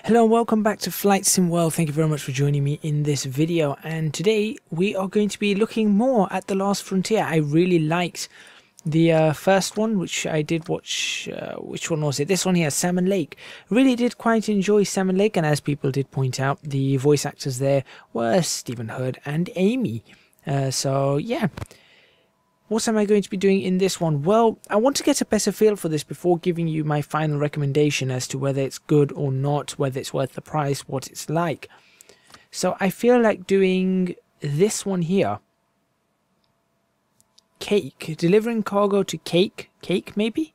Hello and welcome back to Flight Sim World. Thank you very much for joining me in this video, and today we are going to be looking more at The Last Frontier. I really liked the first one, which I did watch. Which one was it? This one here, Salmon Lake. Really did quite enjoy Salmon Lake, and as people did point out, the voice actors there were Stephen Hurd and Amy. So yeah. What am I going to be doing in this one? Well, I want to get a better feel for this before giving you my final recommendation as to whether it's good or not, whether it's worth the price, what it's like. So I feel like doing this one here. Cake. Delivering cargo to Cake. Cake, maybe?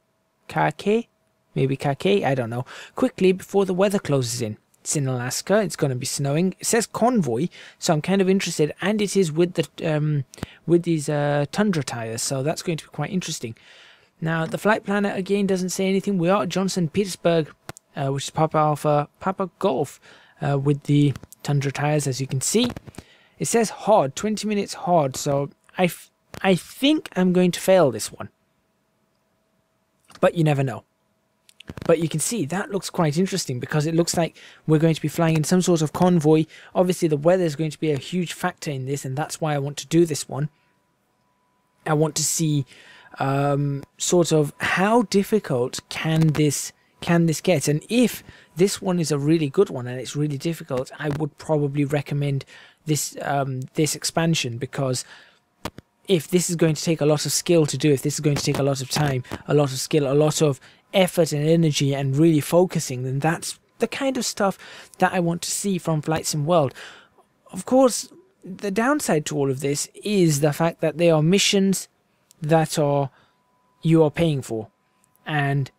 Kake? Maybe Kake? I don't know. Quickly before the weather closes in. It's in Alaska. It's going to be snowing. It says Convoy, so I'm kind of interested. And it is with the with these Tundra tires, so that's going to be quite interesting. Now, the flight planner again doesn't say anything. We are at Johnson, Petersburg, which is Papa Alpha, Papa Golf, with the Tundra tires, as you can see. It says hard, 20 minutes hard, so I think I'm going to fail this one. But you never know. But you can see that looks quite interesting because it looks like we're going to be flying in some sort of convoy. Obviously, the weather is going to be a huge factor in this, and that's why I want to do this one. I want to see sort of how difficult can this get, and if this one is a really good one and it's really difficult, I would probably recommend this this expansion, because if this is going to take a lot of skill to do, if this is going to take a lot of time, a lot of skill, a lot of effort and energy and really focusing, then that's the kind of stuff that I want to see from Flight Sim World. Of course, the downside to all of this is the fact that they are missions that you are paying for, and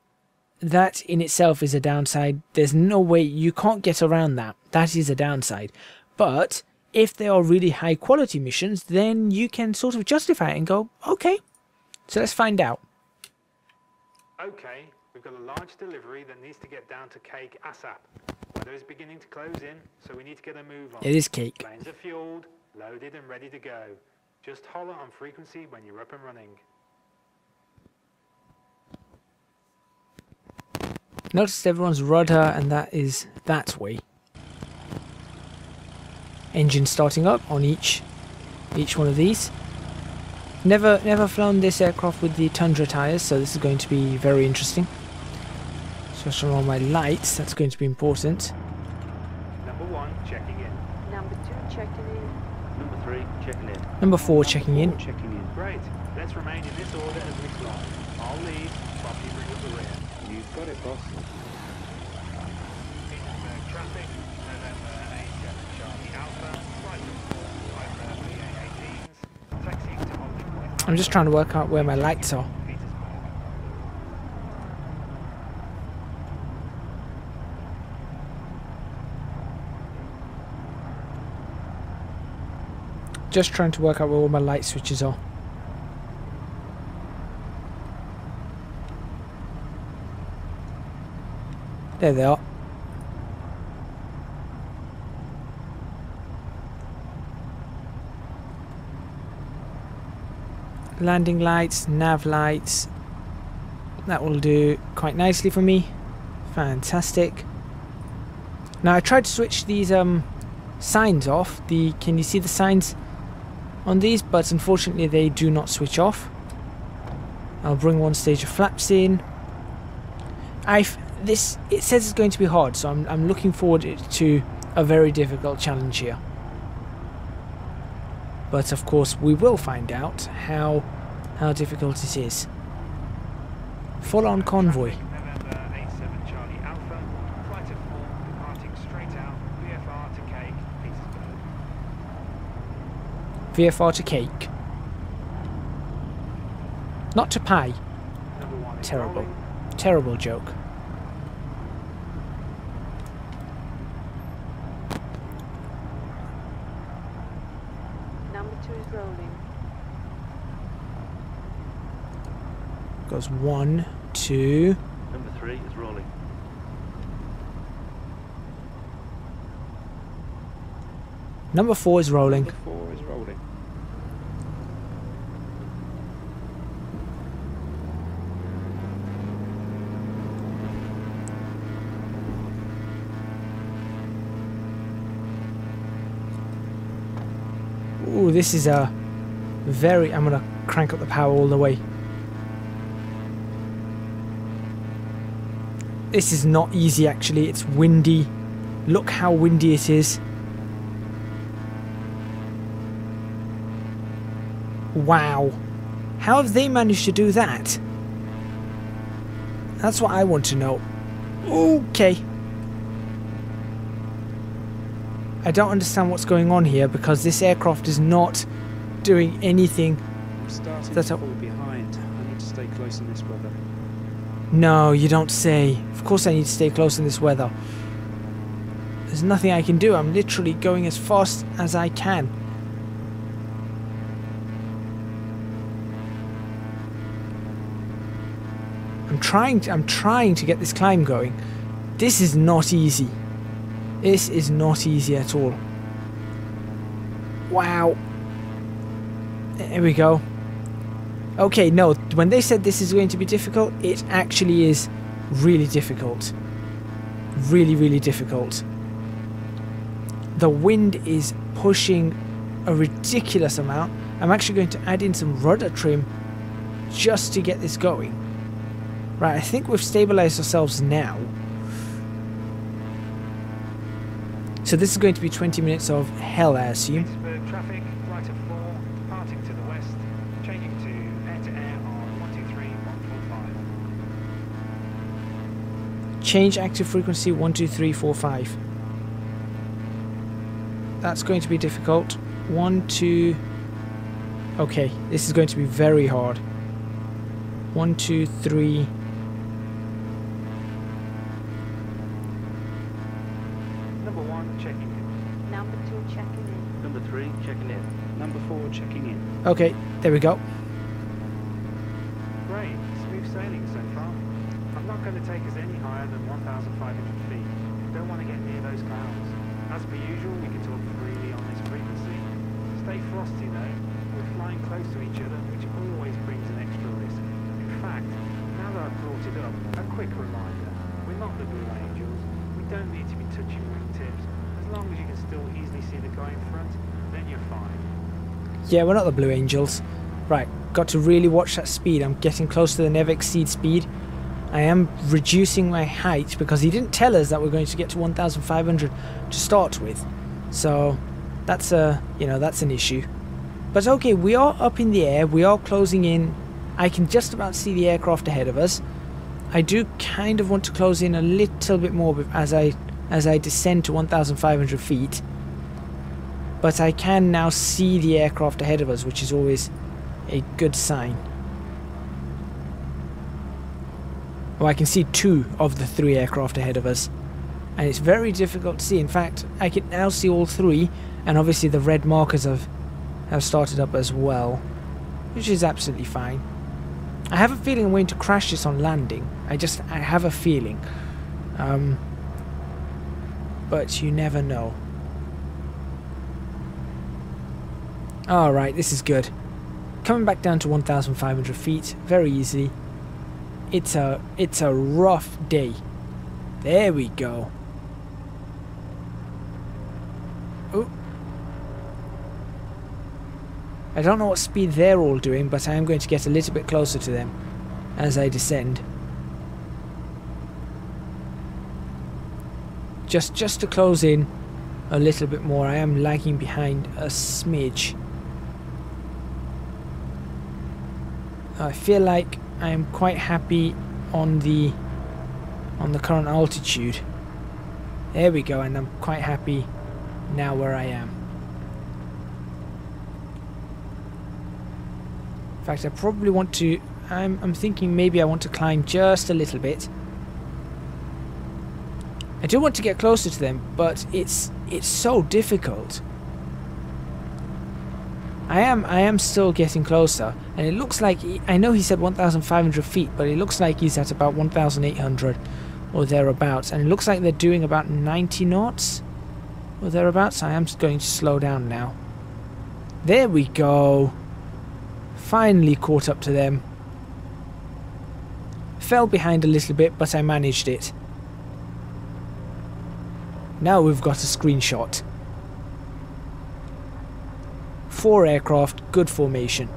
that in itself is a downside. There's no way, you can't get around that. That is a downside. But if they are really high quality missions, then you can sort of justify it and go, okay, so let's find out. Okay, we've got a large delivery that needs to get down to Cake ASAP. Weather is beginning to close in, so we need to get a move on. It is Cake. Planes are fueled, loaded and ready to go. Just holler on frequency when you're up and running. Notice everyone's rudder, and that is that way. Engine starting up on each one of these. Never flown this aircraft with the Tundra tires, so this is going to be very interesting. Switch on all my lights, that's going to be important. Number 1 checking in. Number 2 checking in. Number 3 checking in. Number 4 checking in. Great. Let's remain in this order as we fly. I'll lead, while you bring up the rear. You've got it, boss. Traffic, November 87 Charlie Alpha, flight report, Piper PA-18s, taxiing to holding point. I'm just trying to work out where my lights are. Just trying to work out where all my light switches are. There they are. Landing lights, nav lights. That will do quite nicely for me. Fantastic. Now I tried to switch these signs off. Can you see the signs on these? But unfortunately they do not switch off. I'll bring one stage of flaps in. It says it's going to be hard, so I'm looking forward to a very difficult challenge here. But of course we will find out how difficult it is. Full on convoy. November 87 Charlie Alpha, flight of 4, departing straight out, VFR to Cake, Petersburg. VFR to Cake. Not to pie. Number 1 is Terrible. rolling. Terrible joke. Number 2 is rolling. Goes 1, 2. Number 3 is rolling. Number 4 is rolling. Number 4 is rolling. Ooh, this is a very... I'm gonna crank up the power all the way. This is not easy actually, it's windy. Look how windy it is. Wow. How have they managed to do that? That's what I want to know. Okay. I don't understand what's going on here because this aircraft is not doing anything. I'm starting to fall behind. I need to stay close in this weather. No, you don't say. Of course I need to stay close in this weather. There's nothing I can do. I'm literally going as fast as I can. I'm trying to get this climb going. This is not easy. This is not easy at all. Wow. There we go. Okay, no, when they said this is going to be difficult, it actually is really difficult. Really, really difficult. The wind is pushing a ridiculous amount. I'm actually going to add in some rudder trim just to get this going. Right, I think we've stabilized ourselves now. So this is going to be 20 minutes of hell, I assume. Pittsburgh traffic, flight of 4, departing to the west, changing to air on 123.145. Change active frequency 12345. That's going to be difficult. 1, 2. Okay, this is going to be very hard. 1, 2, 3. Number 1, checking in. Number 2 checking in. Number 3, checking in. Number 4, checking in. Okay, there we go. Great, smooth sailing so far. I'm not going to take us any higher than 1,500 feet. Don't want to get near those clouds. As per usual, we can talk freely on this frequency. Stay frosty though. We're flying close to each other, which always brings an extra risk. In fact, now that I've brought it up, a quick reminder. We're not the Blue Angels. We don't need to be touching wingtips. As long as you can still easily see the guy in front, then you're fine. Yeah, we're not the Blue Angels. Right, got to really watch that speed. I'm getting close to the never exceed speed. I am reducing my height because he didn't tell us that we're going to get to 1,500 to start with. So that's that's an issue. But okay, we are up in the air. We are closing in. I can just about see the aircraft ahead of us. I do kind of want to close in a little bit more as I descend to 1,500 feet. But I can now see the aircraft ahead of us, which is always a good sign. Well, I can see 2 of the 3 aircraft ahead of us. And it's very difficult to see. In fact, I can now see all 3. And obviously the red markers have started up as well. Which is absolutely fine. I have a feeling I'm going to crash this on landing. I have a feeling. But you never know. Alright, this is good. Coming back down to 1,500 feet. Very easily. It's a rough day. There we go. Oh. I don't know what speed they're all doing, but I am going to get a little bit closer to them as I descend. Just to close in a little bit more. I am lagging behind a smidge. I feel like I am quite happy on the current altitude. There we go, and I'm quite happy now where I am. In fact, I probably want to. I'm thinking maybe I want to climb just a little bit. I do want to get closer to them, but it's so difficult. I am still getting closer, and it looks like I know he said 1,500 feet, but it looks like he's at about 1,800 or thereabouts, and it looks like they're doing about 90 knots or thereabouts. I am going to slow down now. There we go. Finally caught up to them. Fell behind a little bit, but I managed it. Now we've got a screenshot. 4 aircraft, good formation.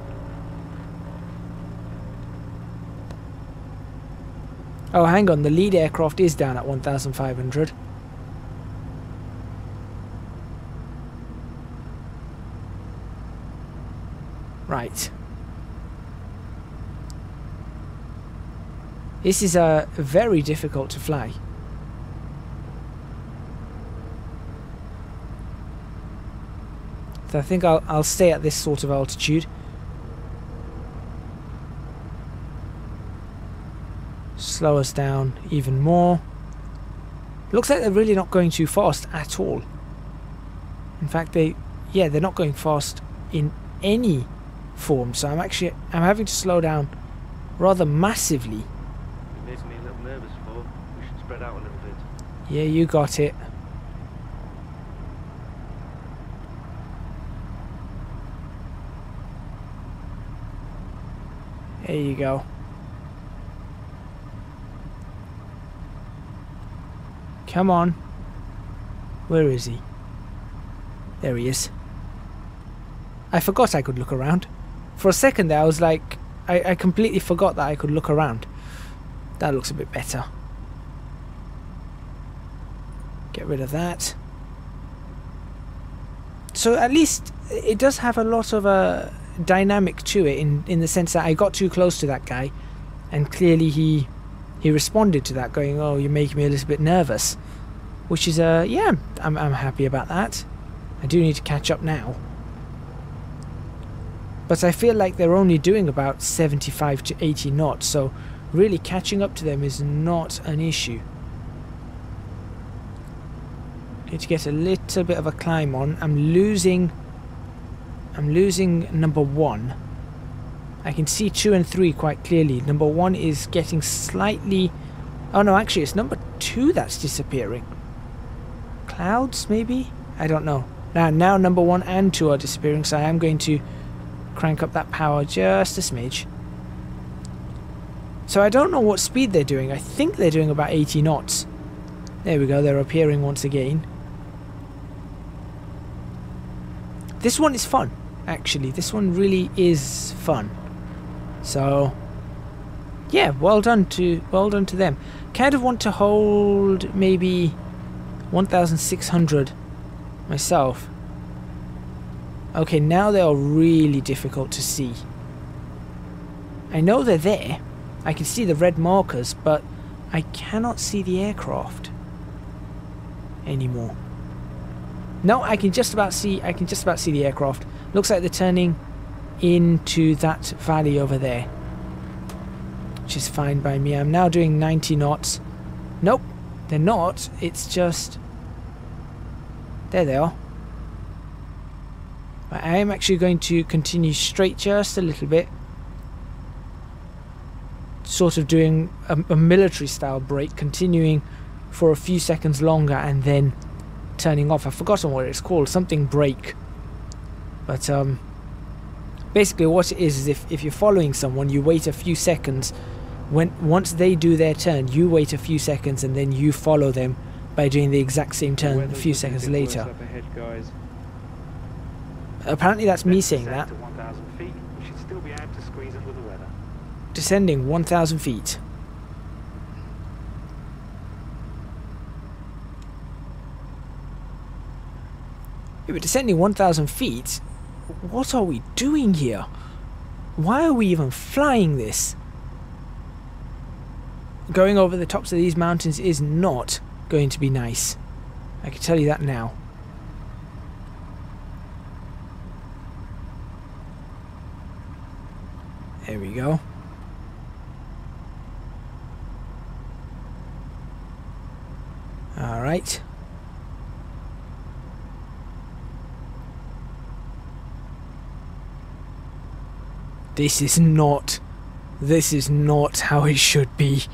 Oh, hang on, the lead aircraft is down at 1,500. Right. This is very difficult to fly. So I think I'll stay at this sort of altitude. Slow us down even more. Looks like they're really not going too fast at all. In fact, they're not going fast in any form. So I'm having to slow down rather massively. It makes me a little nervous, Bo. We should spread out a little bit. Yeah, you got it. There you go. Come on. Where is he? There he is. I forgot I could look around. For a second there I was like, I completely forgot that I could look around. That looks a bit better. Get rid of that. So at least it does have a lot of dynamic to it in the sense that I got too close to that guy and clearly he responded to that going, oh, you're making me a little bit nervous, which is yeah, I'm happy about that. I do need to catch up now, but I feel like they're only doing about 75 to 80 knots, so really catching up to them is not an issue. Need to get a little bit of a climb on. I'm losing number 1. I can see 2 and 3 quite clearly. Number 1 is getting slightly... Oh no, actually it's number 2 that's disappearing. Clouds, maybe? I don't know. Now number 1 and 2 are disappearing, so I am going to crank up that power just a smidge. So I don't know what speed they're doing. I think they're doing about 80 knots. There we go, they're appearing once again. This one is fun, actually. This one really is fun. So yeah, well done to them. Kind of want to hold maybe 1,600 myself. Okay, now they are really difficult to see. I know they're there. I can see the red markers, but I cannot see the aircraft anymore. No, I can just about see the aircraft. Looks like they're turning into that valley over there, which is fine by me. I'm now doing 90 knots. Nope, they're not. It's just... There they are. I am actually going to continue straight just a little bit. Sort of doing a military style brake, continuing for a few seconds longer and then turning off. I've forgotten what it's called, something brake. But basically what it is if you're following someone, you wait a few seconds. Once they do their turn, you wait a few seconds and then you follow them by doing the exact same turn a few seconds later. Up ahead, guys. Apparently that's me saying that. To 1,000 feet, we should still be able to squeeze under the weather. Descending 1,000 feet. If we're descending 1,000 feet, what are we doing here? Why are we even flying this? Going over the tops of these mountains is not going to be nice. I can tell you that now. There we go. All right. This is not how it should be.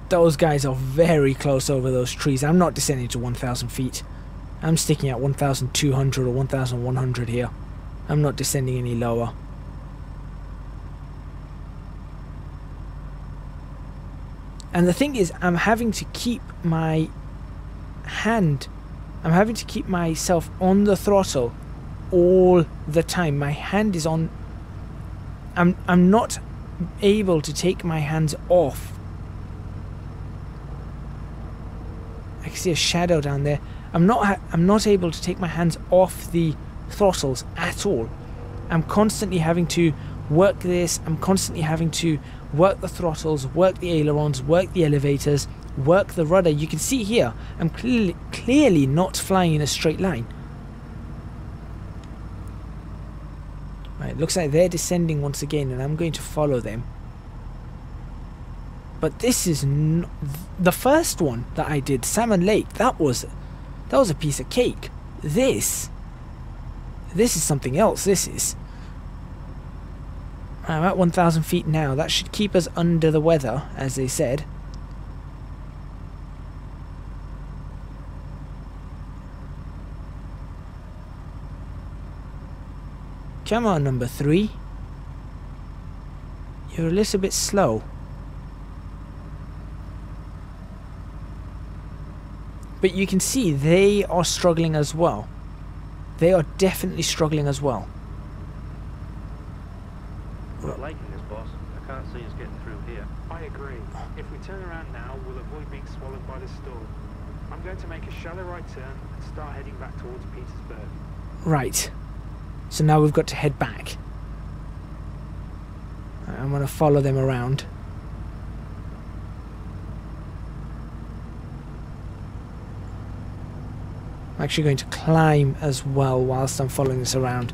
Those guys are very close over those trees. I'm not descending to 1,000 feet. I'm sticking at 1,200 or 1,100 here. I'm not descending any lower. And the thing is, I'm having to keep my hand, I'm having to keep myself on the throttle all the time. My hand is on... I'm not able to take my hands off. I can see a shadow down there. I'm not able to take my hands off the throttles at all. I'm constantly having to work this. I'm constantly having to work the throttles, work the ailerons, work the elevators, work the rudder. You can see here, I'm clearly not flying in a straight line. Right, looks like they're descending once again, and I'm going to follow them. But this is the first one that I did, Salmon Lake. That was a piece of cake. This is something else. This is. I'm at 1,000 feet now. That should keep us under the weather, as they said. Come on, number 3. You're a little bit slow. But you can see they are struggling as well. They are definitely struggling as well. I'm not liking this, boss. I can't see us getting through here. I agree. If we turn around now, we'll avoid being swallowed by the storm. I'm going to make a shallow right turn and start heading back towards Petersburg. Right. So now we've got to head back. I'm going to follow them around. I'm actually going to climb as well whilst I'm following this around.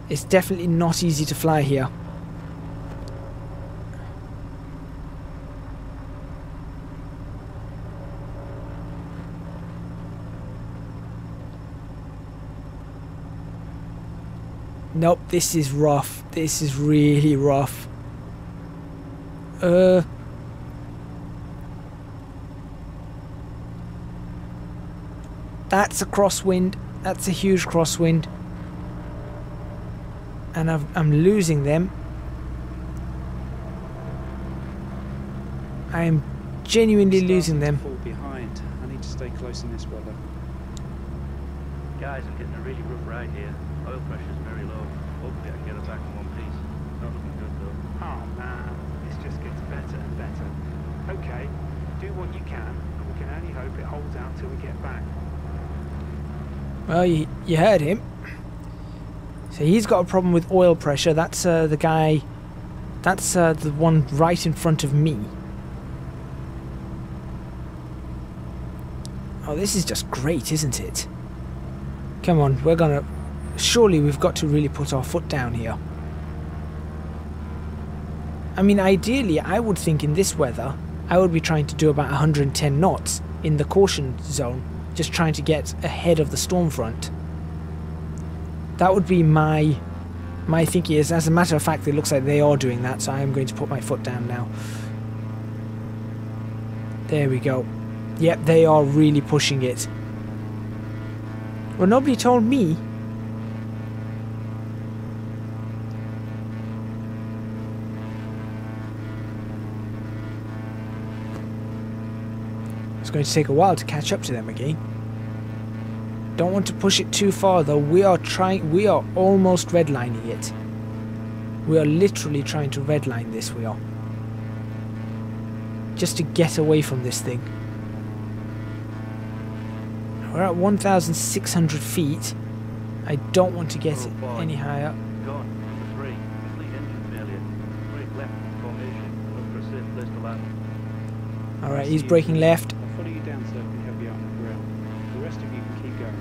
It's definitely not easy to fly here. Nope, this is rough. This is really rough. That's a crosswind. That's a huge crosswind. And I'm losing them. I am genuinely losing them. Fall behind. I need to stay close in this weather. Guys, I'm getting a really rough ride here. Oil pressure's very low. Hopefully I can get it back in one piece. Not looking good though. Oh man, this just gets better and better. Okay, do what you can, and we can only hope it holds out till we get back. Well, you heard him. So he's got a problem with oil pressure. That's the guy. That's the one right in front of me. Oh, this is just great, isn't it? Come on, we're gonna... Surely we've got to really put our foot down here. I mean, ideally, I would think in this weather, I would be trying to do about 110 knots in the caution zone, just trying to get ahead of the storm front. That would be my thinking. Is, as a matter of fact, it looks like they are doing that, so I am going to put my foot down now. There we go. Yep, they are really pushing it. Well, nobody told me. It's going to take a while to catch up to them again. Don't want to push it too far though. We are almost redlining it. We are literally trying to redline this, we are. Just to get away from this thing. We're at 1,600 feet. I don't want to get any higher. Gone. Number 3. Complete engine failure. Brake left formation. Look for a safe place to land. Alright, he's braking left. I'll follow you down so I can help you out on the ground. The rest of you can keep going.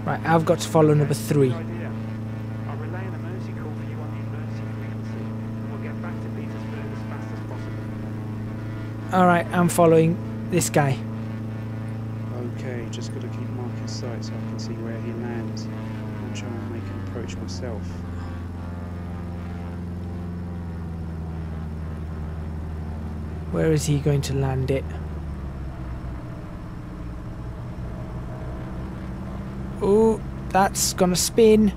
Right, I've got to follow number 3. Good idea. I'll relay an emergency call for you on the emergency frequency, and we'll get back to Petersburg as fast as possible. Alright, I'm following this guy. Okay, just got to keep marking sight so I can see where he lands and try and make an approach myself. Where is he going to land it? Oh, that's gonna spin.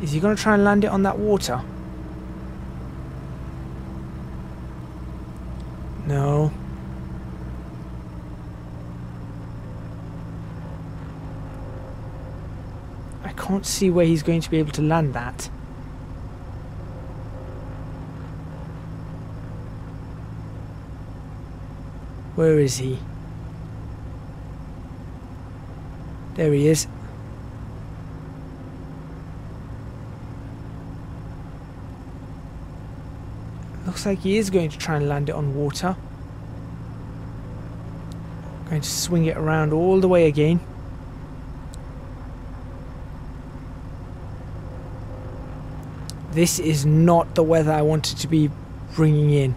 Is he gonna try and land it on that water? No. I can't see where he's going to be able to land that. Where is he? There he is. Looks like he is going to try and land it on water. Going to swing it around all the way again. This is not the weather I wanted to be bringing in.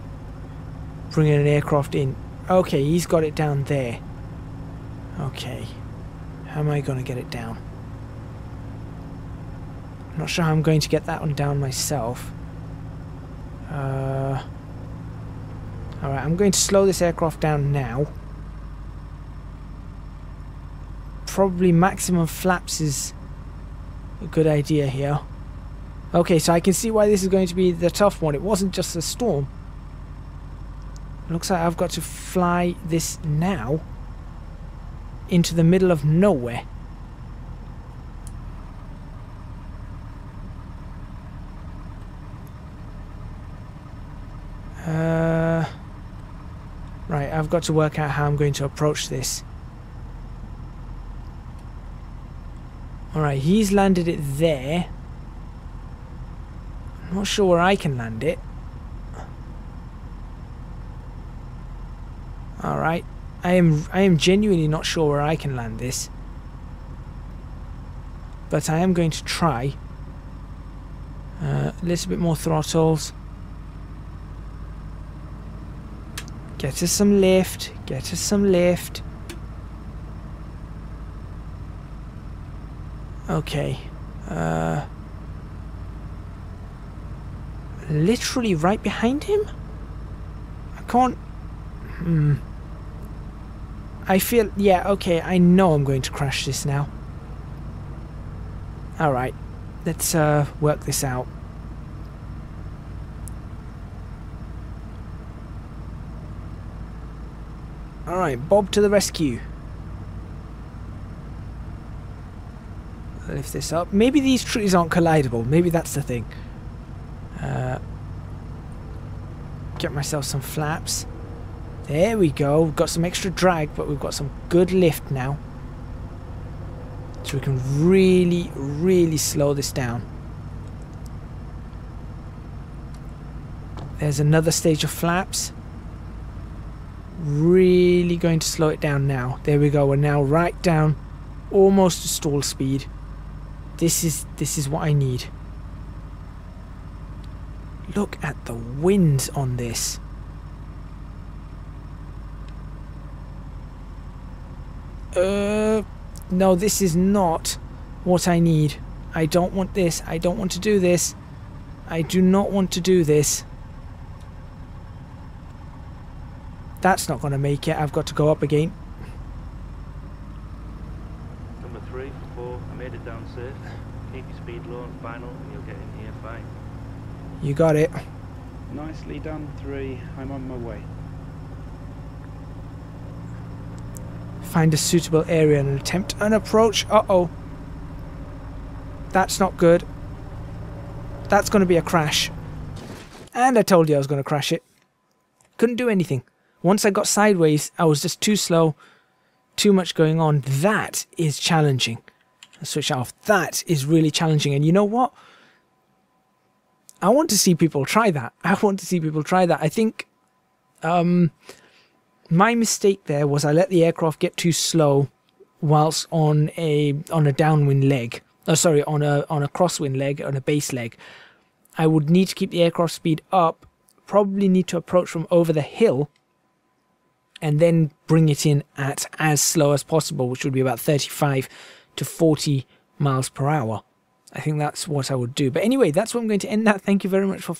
Bringing an aircraft in. Okay, he's got it down there. Okay. How am I going to get it down? I'm not sure how I'm going to get that one down myself. Alright, I'm going to slow this aircraft down now. Probably maximum flaps is a good idea here. Okay, so I can see why this is going to be the tough one. It wasn't just a storm. Looks like I've got to fly this now into the middle of nowhere. Right, I've got to work out how I'm going to approach this. Alright, he's landed it there. I'm not sure where I can land it. Alright, I am genuinely not sure where I can land this. But I am going to try. A little bit more throttles. Get us some lift. Get us some lift. Okay. Literally right behind him? I can't... I feel... Yeah, okay, I know I'm going to crash this now. Alright. Let's work this out. Alright, Bob to the rescue. Lift this up. Maybe these trees aren't collidable. Maybe that's the thing. Get myself some flaps. There we go. We've got some extra drag, but we've got some good lift now. So we can really, really slow this down. There's another stage of flaps. Really going to slow it down now. There we go. We're now right down, almost to stall speed. This is what I need. Look at the wind on this. No, this is not what I need. I don't want this. I don't want to do this. I do not want to do this. That's not going to make it. I've got to go up again. Number 3 for 4. I made it down safe. Keep your speed low and final, and you'll get in here fine. You got it. Nicely done, 3. I'm on my way. Find a suitable area and attempt an approach. Uh-oh. That's not good. That's going to be a crash. And I told you I was going to crash it. Couldn't do anything. Once I got sideways, I was just too slow. Too much going on. That is challenging. Let's switch off. That is really challenging. And you know what? I want to see people try that. I want to see people try that. I think my mistake there was I let the aircraft get too slow whilst on a downwind leg. Oh, sorry, on a crosswind leg, on a base leg. I would need to keep the aircraft speed up. Probably need to approach from over the hill and then bring it in at as slow as possible, which would be about 35 to 40 miles per hour. I think that's what I would do. But anyway, that's what I'm going to end that. Thank you very much for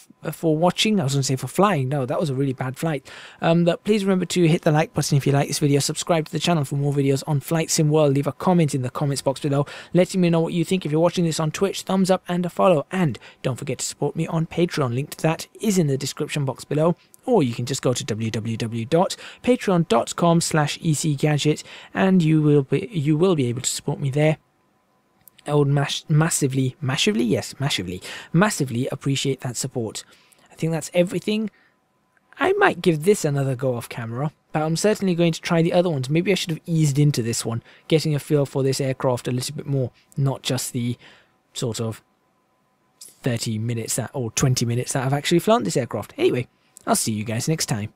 watching. I was going to say for flying. No, that was a really bad flight. But please remember to hit the like button if you like this video. Subscribe to the channel for more videos on Flight Sim World. Leave a comment in the comments box below, letting me know what you think. If you're watching this on Twitch, thumbs up and a follow. And don't forget to support me on Patreon. Link to that is in the description box below. Or you can just go to www.patreon.com/ecgadget and you will be able to support me there. I would massively appreciate that support. I think that's everything. I might give this another go off camera, but I'm certainly going to try the other ones. Maybe I should have eased into this one, getting a feel for this aircraft a little bit more, not just the sort of 30 minutes or 20 minutes that I've actually flown this aircraft. Anyway, I'll see you guys next time.